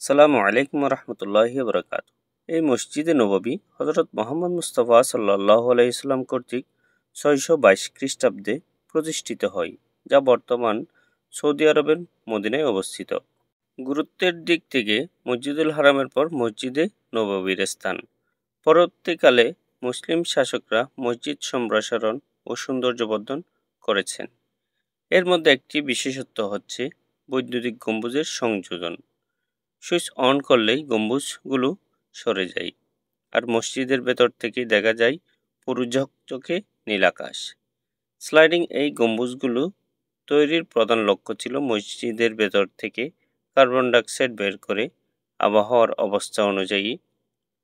সালামু আলাইকুম রহমতুল্লাহি বরকাত। এই মসজিদে নববী হজরত মোহাম্মদ মুস্তফা সাল্লাহ আলাইসাল্লাম কর্তৃক 622 খ্রিস্টাব্দে প্রতিষ্ঠিত হয়, যা বর্তমান সৌদি আরবের মদিনায় অবস্থিত। গুরুত্বের দিক থেকে মসজিদুল হারামের পর মসজিদে নববীর স্থান। পরবর্তীকালে মুসলিম শাসকরা মসজিদ সম্প্রসারণ ও সৌন্দর্যবর্ধন করেছেন। এর মধ্যে একটি বিশেষত্ব হচ্ছে বৈদ্যুতিক গম্বুজের সংযোজন। সুইচ অন করলেই গম্বুজগুলো সরে যায়, আর মসজিদের ভেতর থেকে দেখা যায় পুরো ঝকঝকে নীল আকাশ। স্লাইডিং এই গম্বুজগুলো তৈরির প্রধান লক্ষ্য ছিল মসজিদের ভেতর থেকে কার্বন ডাইঅক্সাইড বের করে আবহাওয়ার অবস্থা অনুযায়ী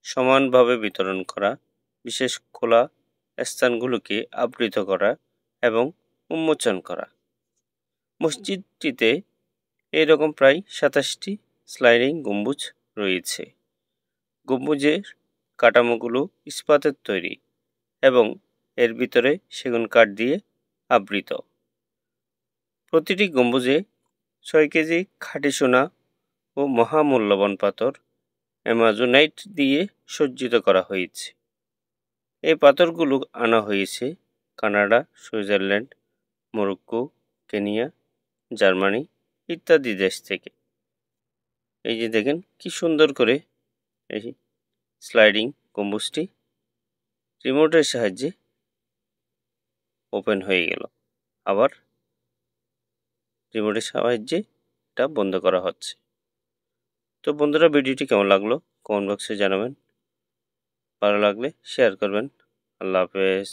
সমানভাবে বিতরণ করা, বিশেষ খোলা স্থানগুলোকে আবৃত করা এবং উন্মোচন করা। মসজিদটিতে এরকম প্রায় 27টি স্লাইডিং গম্বুজ রয়েছে। গম্বুজের কাঠামোগুলো ইস্পাতের তৈরি এবং এর ভিতরে সেগুন কাঠ দিয়ে আবৃত। প্রতিটি গম্বুজে 6 কেজি খাঁটি সোনা ও মহামূল্যবান পাথর অ্যামাজোনাইট দিয়ে সজ্জিত করা হয়েছে। এই পাথরগুলো আনা হয়েছে Canada, Switzerland, Morocco, Kenya, Germany ইত্যাদি দেশ থেকে। এই যে দেখেন কি সুন্দর করে এই স্লাইডিং গম্বুজটি রিমোটের সাহায্যে ওপেন হয়ে গেল, আবার রিমোটের সাহায্যে এটা বন্ধ করা হচ্ছে। তো বন্ধুরা, ভিডিওটি কেমন লাগলো কমেন্ট বক্সে জানাবেন, ভালো লাগলে শেয়ার করবেন। আল্লাহ হাফেজ।